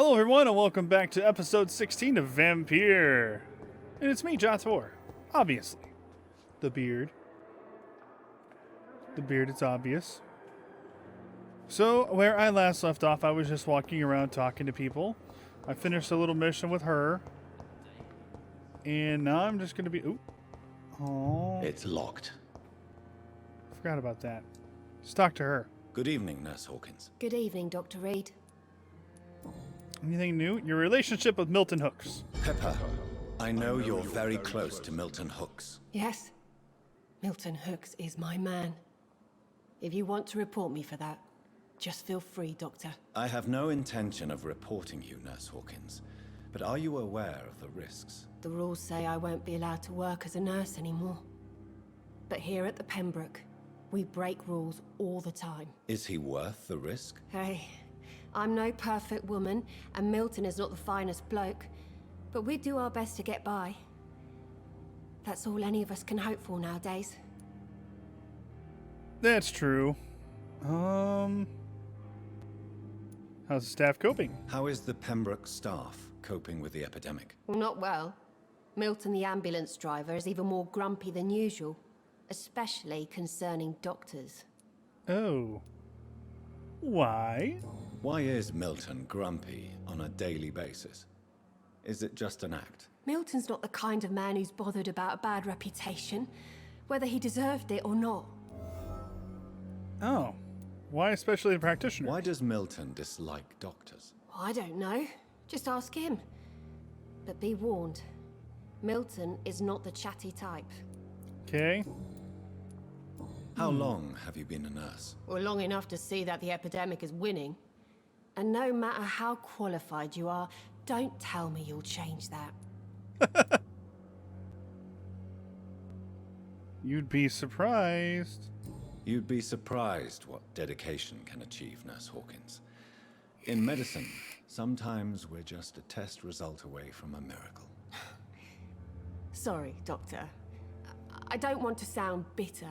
Hello everyone and welcome back to episode 16 of Vampyr. And it's me, Jator. Obviously. The beard. It's obvious. So, where I last left off, I was just walking around talking to people. I finished a little mission with her. And now I'm just going to be... Ooh. Oh. It's locked. Forgot about that. Just talk to her. Good evening, Nurse Hawkins. Good evening, Dr. Reed. Anything new? Your relationship with Milton Hooks. Pepper, I know you're very close to Milton Hooks. Yes, Milton Hooks is my man. If you want to report me for that, just feel free, Doctor. I have no intention of reporting you, Nurse Hawkins, but are you aware of the risks? The rules say I won't be allowed to work as a nurse anymore. But here at the Pembroke, we break rules all the time. Is he worth the risk? Hey, I'm no perfect woman, and Milton is not the finest bloke, but we do our best to get by. That's all any of us can hope for nowadays. That's true. How's the staff coping? How is the Pembroke staff coping with the epidemic? Well, not well. Milton, the ambulance driver, is even more grumpy than usual, especially concerning doctors. Oh. Why? Why is Milton grumpy on a daily basis? Is it just an act? Milton's not the kind of man who's bothered about a bad reputation, whether he deserved it or not. Oh. Why especially the practitioner? Why does Milton dislike doctors? I don't know. Just ask him. But be warned, Milton is not the chatty type. Okay. How long have you been a nurse? Well, long enough to see that the epidemic is winning. And no matter how qualified you are, don't tell me you'll change that. You'd be surprised. You'd be surprised what dedication can achieve, Nurse Hawkins. In medicine, sometimes we're just a test result away from a miracle. Sorry, Doctor. I don't want to sound bitter,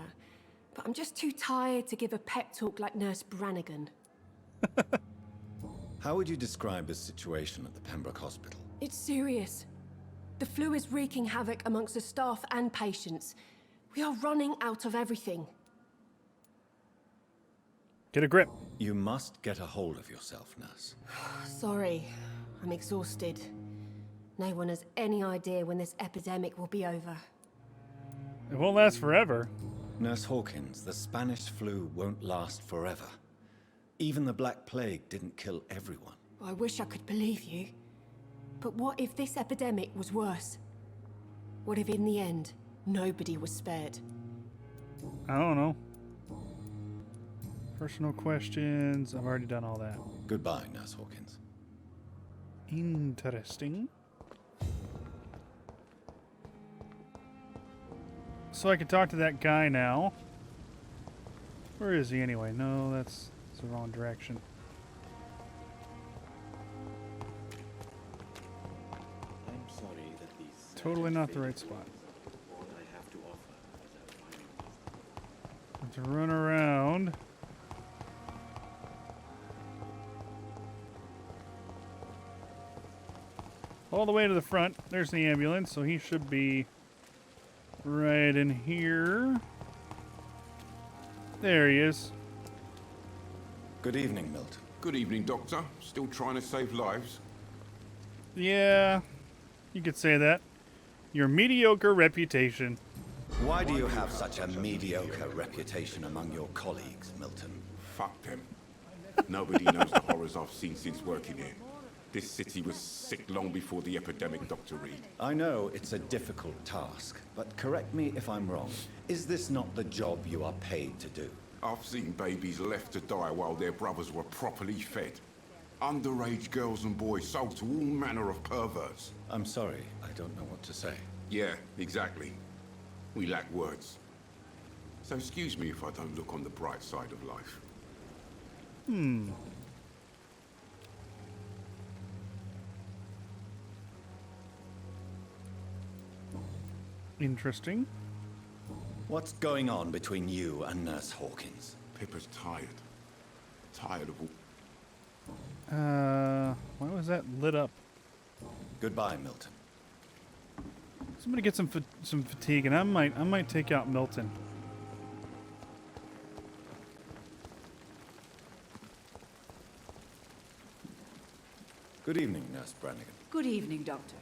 but I'm just too tired to give a pep talk like Nurse Brannigan. How would you describe the situation at the Pembroke Hospital? It's serious. The flu is wreaking havoc amongst the staff and patients. We are running out of everything. Get a grip. You must get a hold of yourself, nurse. Sorry, I'm exhausted. No one has any idea when this epidemic will be over. It won't last forever. Nurse Hawkins, the Spanish flu won't last forever. Even the Black Plague didn't kill everyone. I wish I could believe you. But what if this epidemic was worse? What if in the end, nobody was spared? I don't know. Personal questions. I've already done all that. Goodbye, Nurse Hawkins. Interesting. So I can talk to that guy now. Where is he anyway? No, that's the wrong direction. I'm sorry that these Totally not the right spot. all I have to offer is a final Have to run around. All the way to the front. There's the ambulance, so he should be right in here. There he is. Good evening, Milton. Good evening, Doctor. Still trying to save lives? Yeah, you could say that. Your mediocre reputation. Why do you have such a mediocre reputation among your colleagues, Milton? Fuck them. Nobody knows the horrors I've seen since working here. This city was sick long before the epidemic, Dr. Reed. I know it's a difficult task, but correct me if I'm wrong. Is this not the job you are paid to do? I've seen babies left to die while their brothers were properly fed. Underage girls and boys sold to all manner of perverts. I'm sorry, I don't know what to say. Yeah, exactly. We lack words. So excuse me if I don't look on the bright side of life. Interesting. What's going on between you and Nurse Hawkins? Pippa's tired. Tired of all... Why was that lit up? Goodbye, Milton. Somebody get some fatigue, and I might take out Milton. Good evening, Nurse Brannigan. Good evening, Doctor.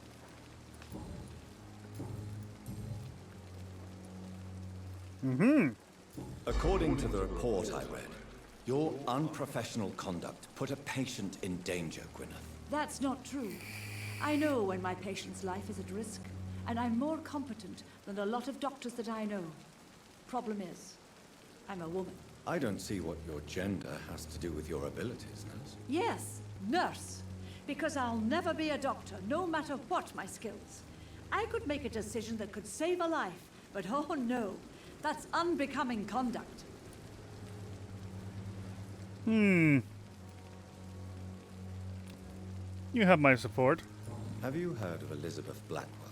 According to the report I read, your unprofessional conduct put a patient in danger, Gwyneth. That's not true. I know when my patient's life is at risk, and I'm more competent than a lot of doctors that I know. Problem is, I'm a woman. I don't see what your gender has to do with your abilities, Nurse. Yes, nurse. Because I'll never be a doctor, no matter what my skills. I could make a decision that could save a life, but oh no, that's unbecoming conduct. You have my support. Have you heard of Elizabeth Blackwell?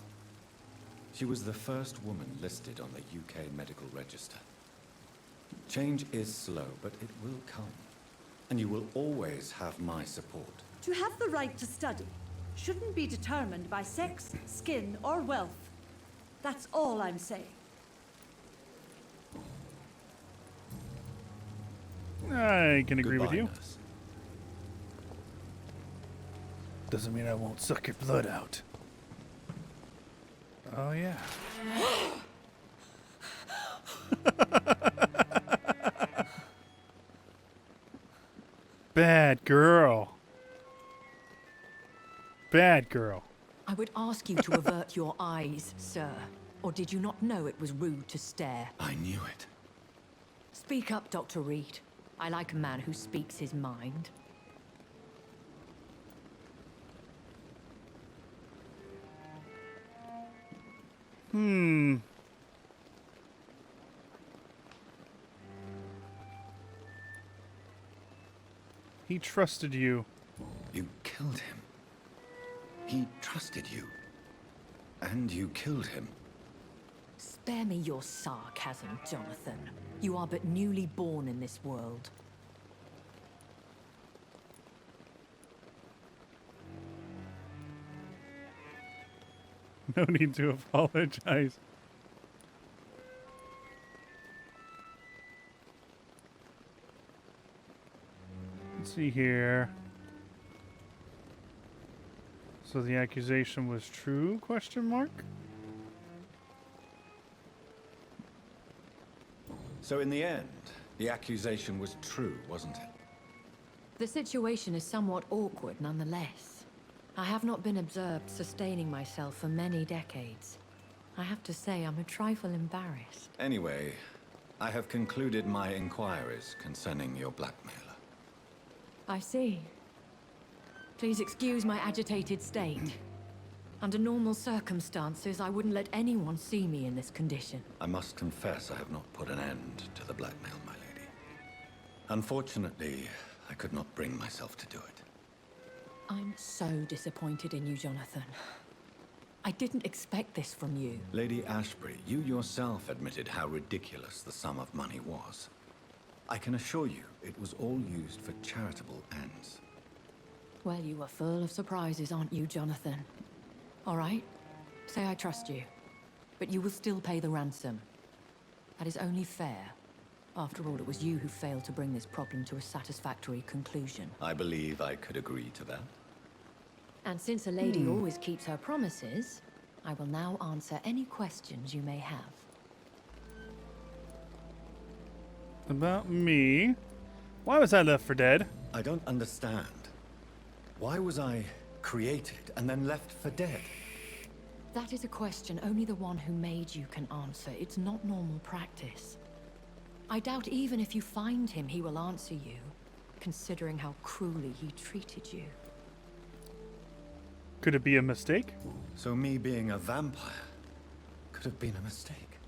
She was the first woman listed on the UK Medical Register. Change is slow, but it will come. And you will always have my support. To have the right to study shouldn't be determined by sex, skin, or wealth. That's all I'm saying. I can agree with Goodbye, you. Nurse. Doesn't mean I won't suck your blood out. Oh, yeah. Bad girl. Bad girl. I would ask you to avert your eyes, sir. Or did you not know it was rude to stare? I knew it. Speak up, Dr. Reed. I like a man who speaks his mind. He trusted you. You killed him. He trusted you. And you killed him. Spare me your sarcasm, Jonathan. You are but newly born in this world. No need to apologize. Let's see here. So the accusation was true? Question mark. So in the end, the accusation was true, wasn't it? The situation is somewhat awkward nonetheless. I have not been observed sustaining myself for many decades. I have to say I'm a trifle embarrassed. Anyway, I have concluded my inquiries concerning your blackmailer. I see. Please excuse my agitated state. Under normal circumstances, I wouldn't let anyone see me in this condition. I must confess I have not put an end to the blackmail, my lady. Unfortunately, I could not bring myself to do it. I'm so disappointed in you, Jonathan. I didn't expect this from you. Lady Ashbury, you yourself admitted how ridiculous the sum of money was. I can assure you, it was all used for charitable ends. Well, you are full of surprises, aren't you, Jonathan? All right, say I trust you, but you will still pay the ransom. That is only fair. After all, it was you who failed to bring this problem to a satisfactory conclusion. I believe I could agree to that. And since a lady always keeps her promises, I will now answer any questions you may have. About me? Why was I left for dead? I don't understand. Why was I created and then left for dead? That is a question only the one who made you can answer. It's not normal practice. I doubt even if you find him, he will answer you, considering how cruelly he treated you. Could it be a mistake? So me being a vampire could have been a mistake.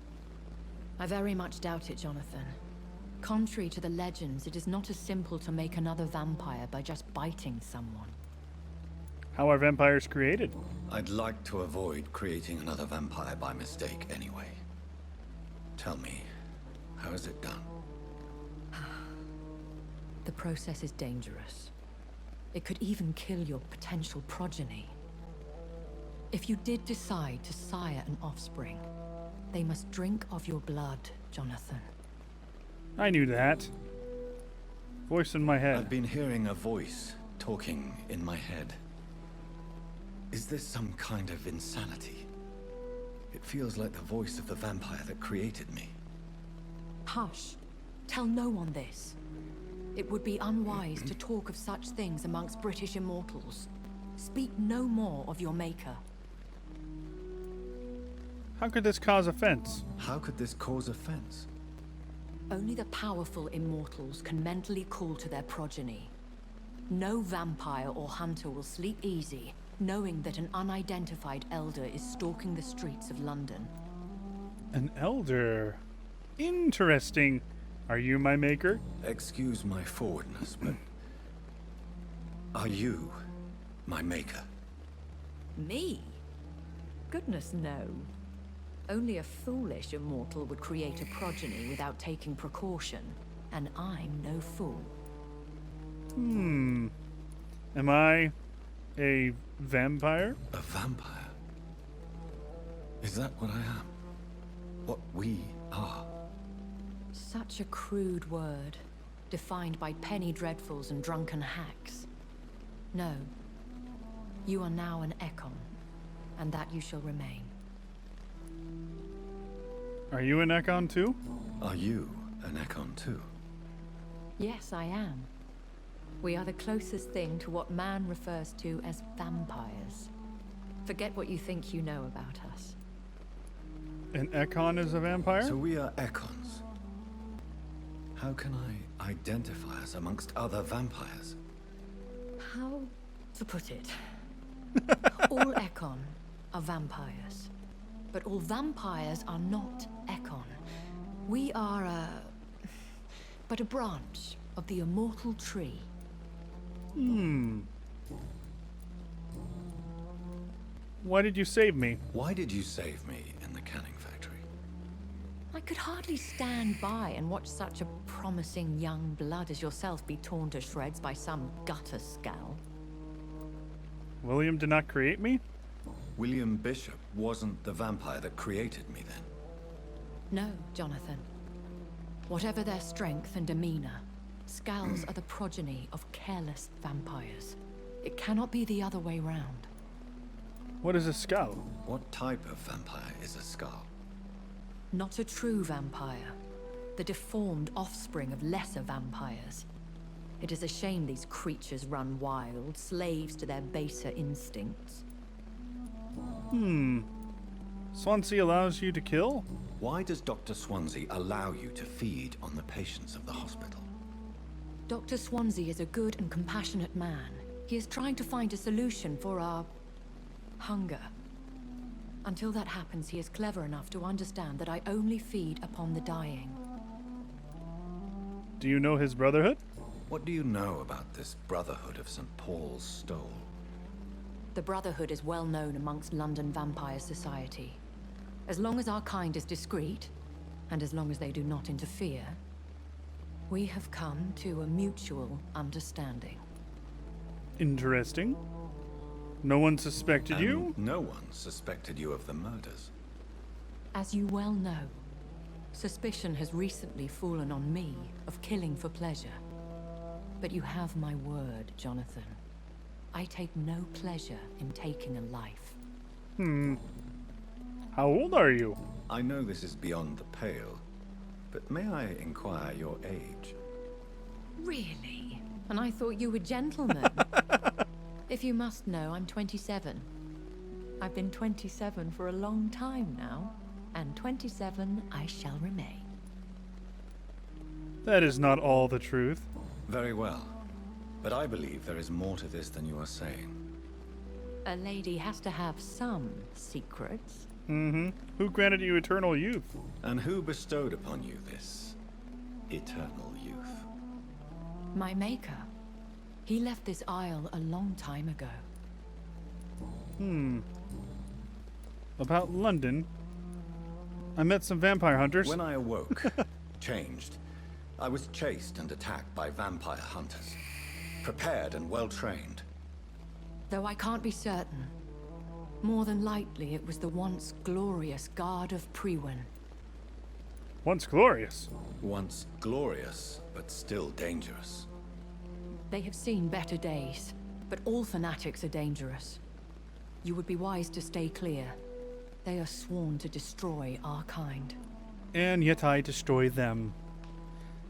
I very much doubt it, Jonathan. Contrary to the legends, it is not as simple to make another vampire by just biting someone. How are vampires created? I'd like to avoid creating another vampire by mistake anyway. Tell me, how is it done? The process is dangerous. It could even kill your potential progeny. If you did decide to sire an offspring, they must drink of your blood, Jonathan. I knew that. Voice in my head. I've been hearing a voice talking in my head. Is this some kind of insanity? It feels like the voice of the vampire that created me. Hush. Tell no one this. It would be unwise to talk of such things amongst British immortals. Speak no more of your maker. How could this cause offense? How could this cause offense? Only the powerful immortals can mentally call to their progeny. No vampire or hunter will sleep easy, knowing that an unidentified elder is stalking the streets of London. An elder. Interesting. Are you my maker? Excuse my forwardness, but... are you my maker? Me? Goodness, no. Only a foolish immortal would create a progeny without taking precaution, and I'm no fool. Am I a vampire? A vampire? Is that what I am? What we are? Such a crude word, defined by penny dreadfuls and drunken hacks. No. You are now an Ekon, and that you shall remain. Are you an Ekon too? Are you an Ekon too? Yes, I am. We are the closest thing to what man refers to as vampires. Forget what you think you know about us. An Ekon is a vampire? So we are Ekons. How can I identify us amongst other vampires? How to put it? All Ekon are vampires. But all vampires are not Ekon. We are but a branch of the immortal tree. Why did you save me? Why did you save me in the canning factory? I could hardly stand by and watch such a promising young blood as yourself be torn to shreds by some gutter scowl. William did not create me? William Bishop wasn't the vampire that created me then. No, Jonathan. Whatever their strength and demeanor, Scowls are the progeny of careless vampires. It cannot be the other way round. What is a scowl? What type of vampire is a skull? Not a true vampire. The deformed offspring of lesser vampires. It is a shame these creatures run wild, slaves to their baser instincts. Swansea allows you to kill? Why does Dr. Swansea allow you to feed on the patients of the hospital? Dr. Swansea is a good and compassionate man. He is trying to find a solution for our hunger. Until that happens, he is clever enough to understand that I only feed upon the dying. Do you know his brotherhood? What do you know about this Brotherhood of St. Paul's Stole? The Brotherhood is well known amongst London vampire society. As long as our kind is discreet, and as long as they do not interfere, we have come to a mutual understanding. Interesting. No one suspected you? No one suspected you of the murders. As you well know, suspicion has recently fallen on me of killing for pleasure. But you have my word, Jonathan. I take no pleasure in taking a life. How old are you? I know this is beyond the pale, but may I inquire your age? Really? And I thought you were gentlemen. If you must know, I'm 27. I've been 27 for a long time now, and 27 I shall remain. That is not all the truth. Very well. But I believe there is more to this than you are saying. A lady has to have some secrets. Who granted you eternal youth? And who bestowed upon you this eternal youth? My maker. He left this isle a long time ago. About London. I met some vampire hunters. When I awoke, changed, I was chased and attacked by vampire hunters. prepared and well-trained. Though I can't be certain. More than likely, it was the once glorious Guard of Priwen. Once glorious. Once glorious, but still dangerous. They have seen better days, but all fanatics are dangerous. You would be wise to stay clear. They are sworn to destroy our kind. And yet I destroy them.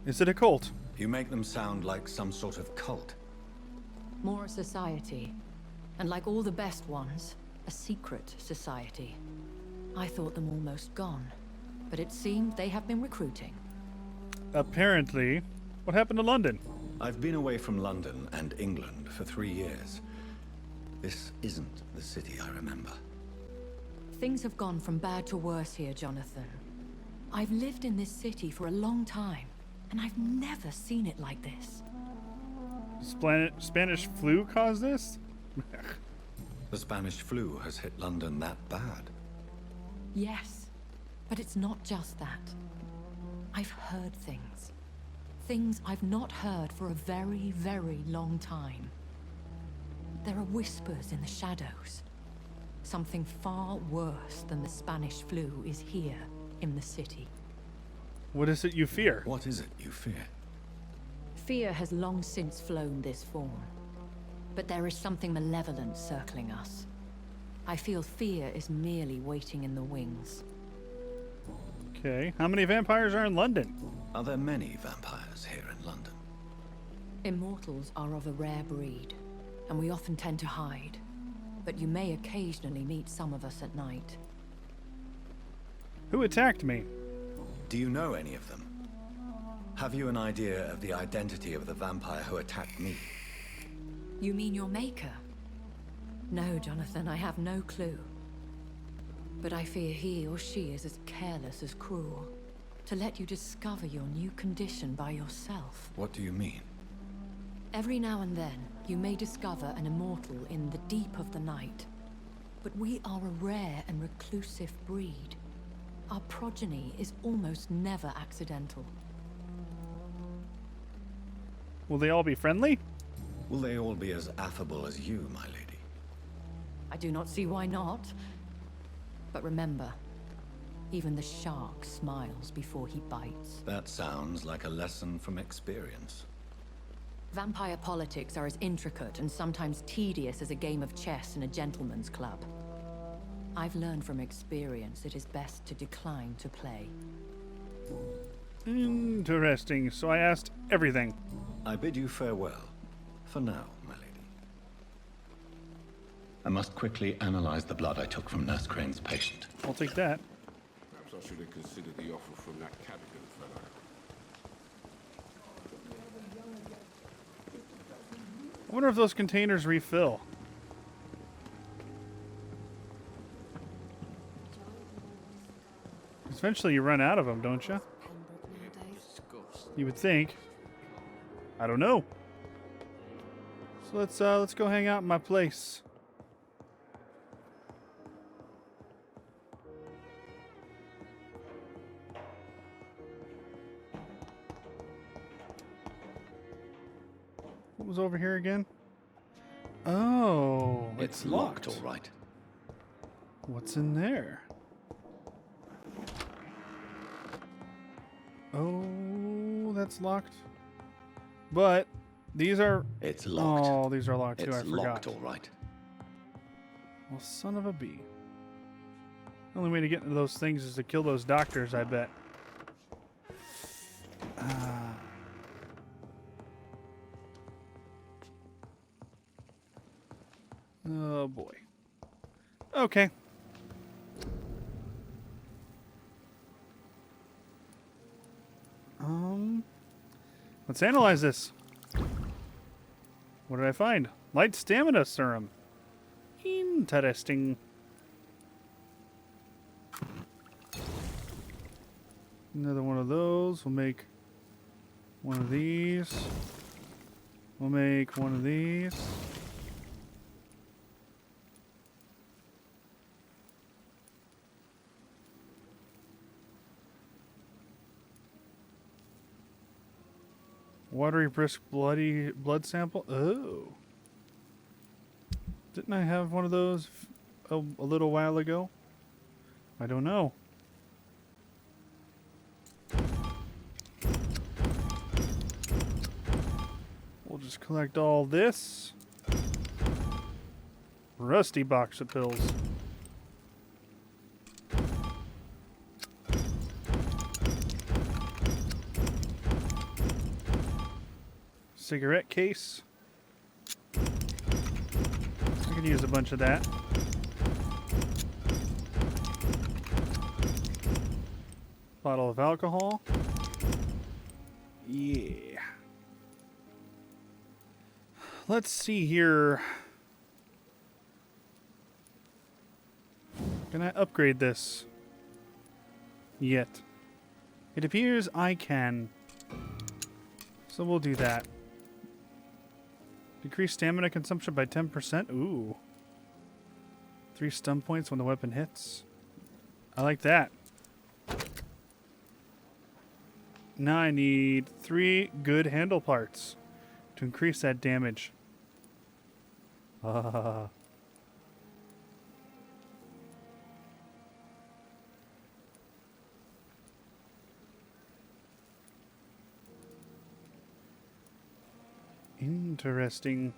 Is it a cult? You make them sound like some sort of cult. More a society. And like all the best ones, a secret society. I thought them almost gone, but it seemed they have been recruiting. Apparently. What happened to London? I've been away from London and England for 3 years. This isn't the city I remember. Things have gone from bad to worse here, Jonathan. I've lived in this city for a long time, and I've never seen it like this. Spanish flu caused this? The Spanish flu has hit London that bad. Yes, but it's not just that. I've heard things. Things I've not heard for a very, very long time. There are whispers in the shadows. Something far worse than the Spanish flu is here in the city. What is it you fear? What is it you fear? Fear has long since flown this form. But there is something malevolent circling us. I feel fear is merely waiting in the wings. Okay. How many vampires are in London? Are there many vampires here in London? Immortals are of a rare breed, and we often tend to hide. But you may occasionally meet some of us at night. Who attacked me? Do you know any of them? Have you an idea of the identity of the vampire who attacked me? You mean your maker? No, Jonathan, I have no clue. But I fear he or she is as careless as cruel. To let you discover your new condition by yourself. What do you mean? Every now and then, you may discover an immortal in the deep of the night. But we are a rare and reclusive breed. Our progeny is almost never accidental. Will they all be friendly? Will they all be as affable as you, my lady? I do not see why not. But remember, even the shark smiles before he bites. That sounds like a lesson from experience. Vampire politics are as intricate and sometimes tedious as a game of chess in a gentleman's club. I've learned from experience it is best to decline to play. Interesting. So I asked everything. I bid you farewell. For now, my lady. I must quickly analyze the blood I took from Nurse Crane's patient. I'll take that. Perhaps I should have considered the offer from that Cadogan fellow. I wonder if those containers refill. Eventually you run out of them, don't you? You would think. I don't know. So let's go hang out in my place. What was over here again? Oh, It's locked, all right. What's in there? Oh, that's locked. But these are... It's locked. Oh, these are locked too. It's I forgot. locked, all right. Well, son of a bee. The only way to get into those things is to kill those doctors, I bet. Oh, boy. Okay. Let's analyze this. What did I find? Light stamina serum. Interesting. Another one of those. We'll make one of these. We'll make one of these. Watery, brisk, bloody blood sample. Oh. Didn't I have one of those a little while ago? I don't know. We'll just collect all this. Rusty box of pills. Cigarette case. I could use a bunch of that. Bottle of alcohol. Yeah. Let's see here. Can I upgrade this? Yet. It appears I can. So we'll do that. Decrease stamina consumption by 10%. Ooh. 3 stun points when the weapon hits. I like that. Now I need 3 good handle parts to increase that damage. Interesting.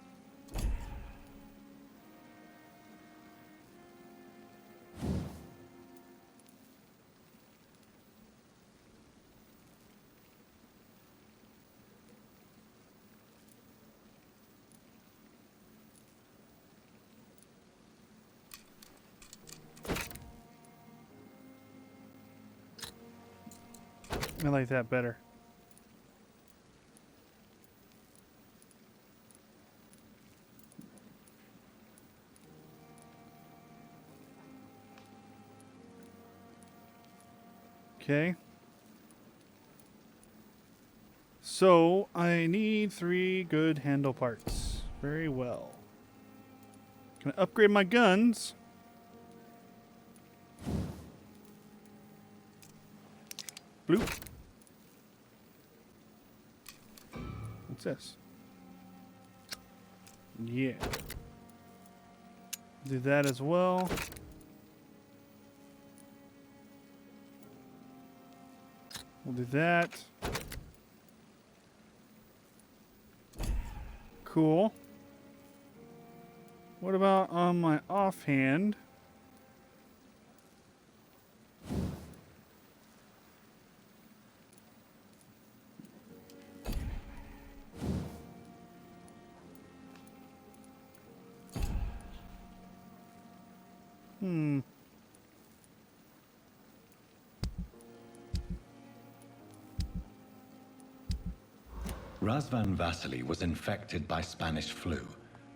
I like that better. Okay. So, I need 3 good handle parts. Very well. Can I upgrade my guns? Bloop. What's this? Yeah. Do that as well. We'll do that. Cool. What about on my offhand? Razvan Vasily was infected by Spanish flu,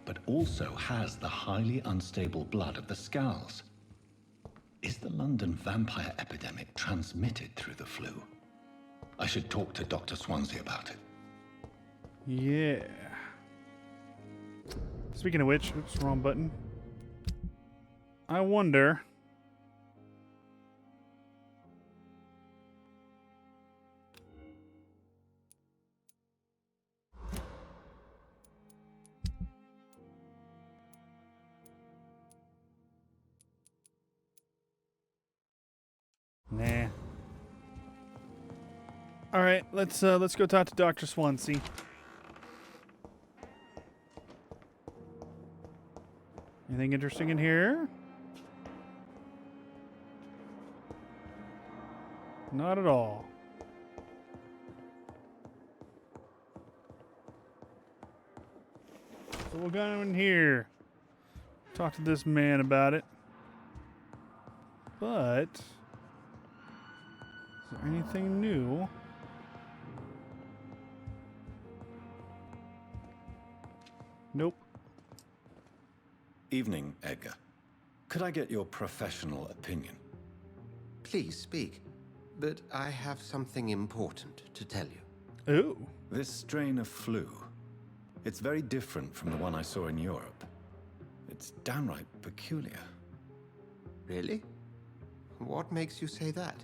but also has the highly unstable blood of the Scowls. Is the London vampire epidemic transmitted through the flu? I should talk to Dr. Swansea about it. Yeah. Speaking of which, oops, wrong button. I wonder. Nah. All right, let's go talk to Dr. Swansea. Anything interesting in here? Not at all. So we'll go in here. Talk to this man about it. But is there anything new? Nope. Evening, Edgar. Could I get your professional opinion? Please speak, but I have something important to tell you. Ooh. This strain of flu, it's very different from the one I saw in Europe. It's downright peculiar. Really? What makes you say that?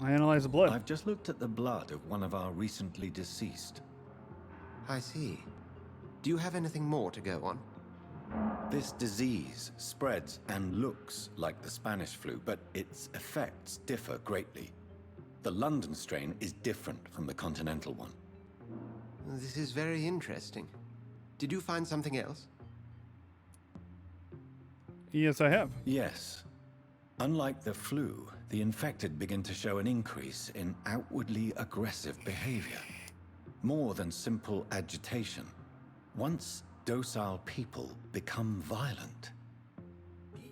I analyze the blood. I've just looked at the blood of one of our recently deceased. I see. Do you have anything more to go on? This disease spreads and looks like the Spanish flu, but its effects differ greatly. The London strain is different from the continental one. This is very interesting. Did you find something else? Yes, I have. Yes. Unlike the flu, the infected begin to show an increase in outwardly aggressive behavior. More than simple agitation. Once docile people become violent.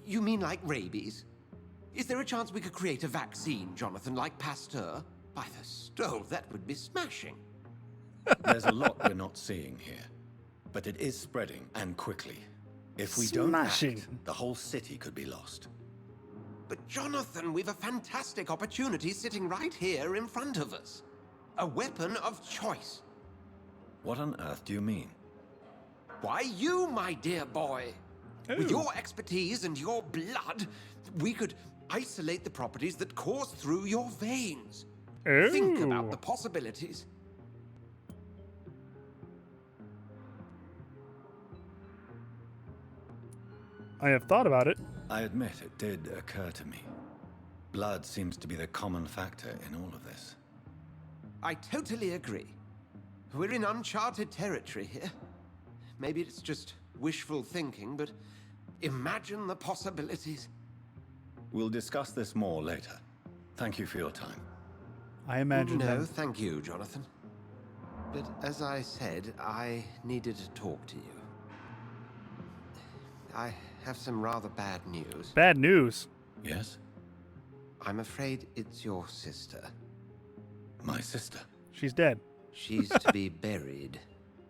You mean like rabies? Is there a chance we could create a vaccine, Jonathan, like Pasteur? By the stove, that would be smashing. There's a lot we're not seeing here. But it is spreading, and quickly. If we don't act, the whole city could be lost. But Jonathan, we've a fantastic opportunity sitting right here in front of us. A weapon of choice. What on earth do you mean? Why, you, my dear boy. Ooh. With your expertise and your blood, we could isolate the properties that course through your veins. Think about the possibilities. I have thought about it. I admit it did occur to me. Blood seems to be the common factor in all of this. I totally agree. We're in uncharted territory here. Maybe it's just wishful thinking, but imagine the possibilities. We'll discuss this more later. Thank you for your time. I imagine No, that. thank you, Jonathan. But as I said, I needed to talk to you. I have some rather bad news. Bad news. Yes? I'm afraid it's your sister. My sister. She's dead. She's to be buried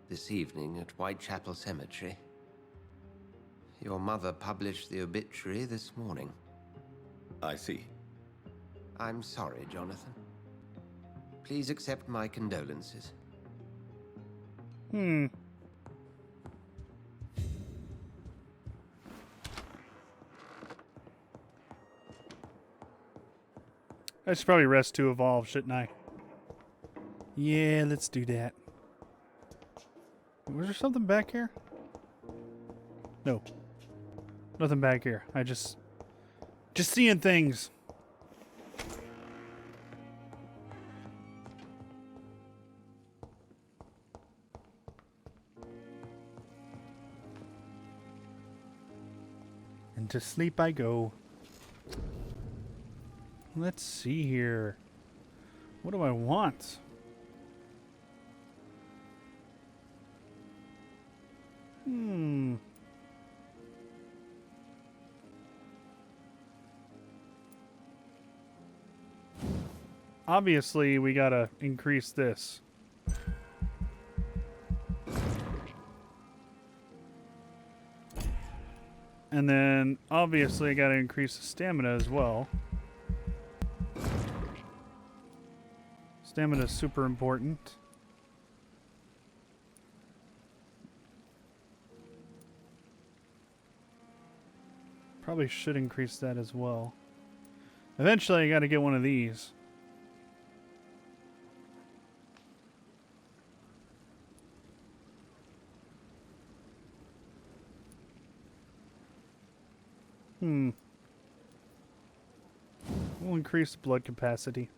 this evening at Whitechapel Cemetery. Your mother published the obituary this morning. I see. I'm sorry, Jonathan. Please accept my condolences. I should probably rest to evolve, shouldn't I? Yeah, let's do that. Was there something back here? No. Nothing back here. I just seeing things. And to sleep I go. Let's see here. What do I want? Obviously, we gotta increase this. And then, obviously, I gotta increase the stamina as well. Stamina is super important. Probably should increase that as well. Eventually, I gotta get one of these. We'll increase blood capacity.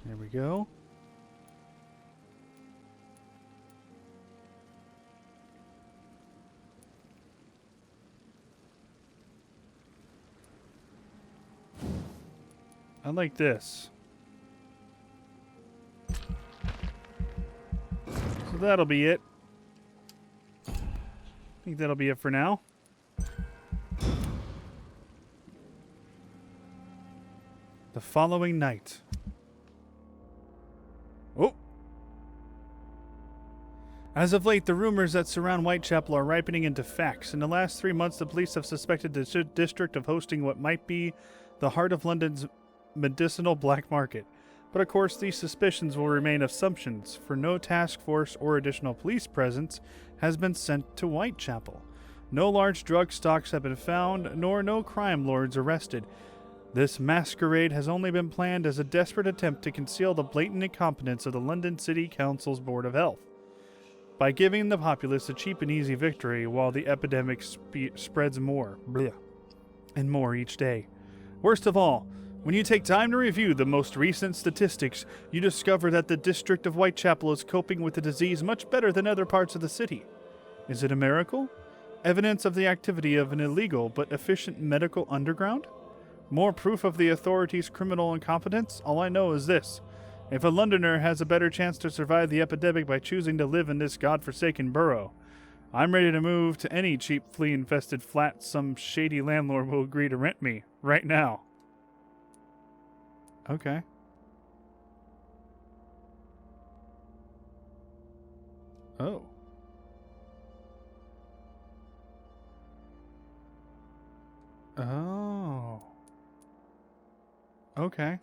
There we go. I like this. So that'll be it. I think that'll be it for now. The following night. Oh! As of late, the rumors that surround Whitechapel are ripening into facts. In the last 3 months, the police have suspected the district of hosting what might be the heart of London's medicinal black market. But of course, these suspicions will remain assumptions, for no task force or additional police presence has been sent to Whitechapel. No large drug stocks have been found, nor no crime lords arrested. This masquerade has only been planned as a desperate attempt to conceal the blatant incompetence of the London City Council's Board of Health, by giving the populace a cheap and easy victory while the epidemic spreads more and more each day. Worst of all, when you take time to review the most recent statistics, you discover that the district of Whitechapel is coping with the disease much better than other parts of the city. Is it a miracle? Evidence of the activity of an illegal but efficient medical underground? More proof of the authorities' criminal incompetence? All I know is this. If a Londoner has a better chance to survive the epidemic by choosing to live in this godforsaken borough, I'm ready to move to any cheap flea-infested flat some shady landlord will agree to rent me right now. Okay. Oh. Oh. Okay.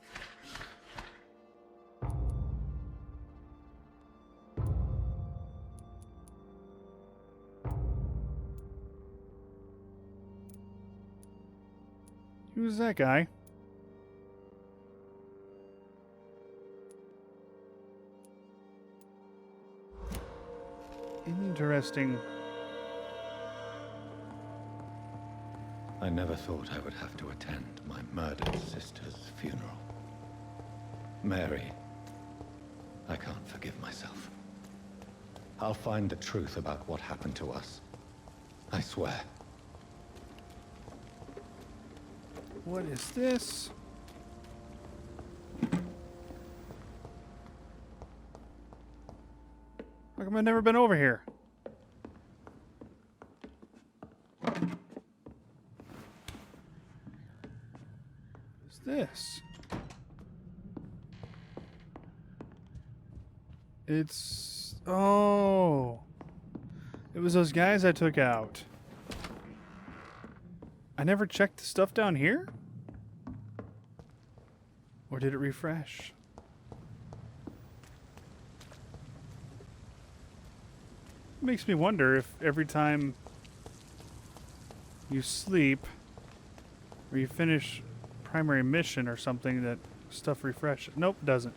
Who's that guy? Interesting. I never thought I would have to attend my murdered sister's funeral. Mary, I can't forgive myself. I'll find the truth about what happened to us. I swear. What is this? How come I've never been over here? What's this? It's... Oh. It was those guys I took out. I never checked the stuff down here? Or did it refresh? It makes me wonder if every time you sleep or you finish primary mission or something that stuff refreshes. Nope, doesn't.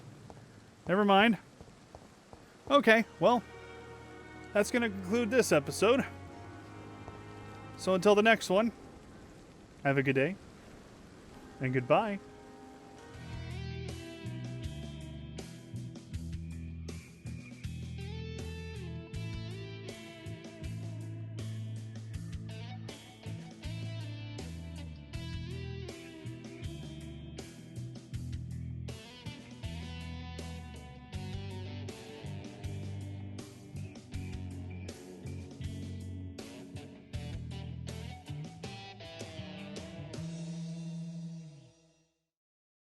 Never mind. Okay, well, that's going to conclude this episode. So until the next one, have a good day and goodbye.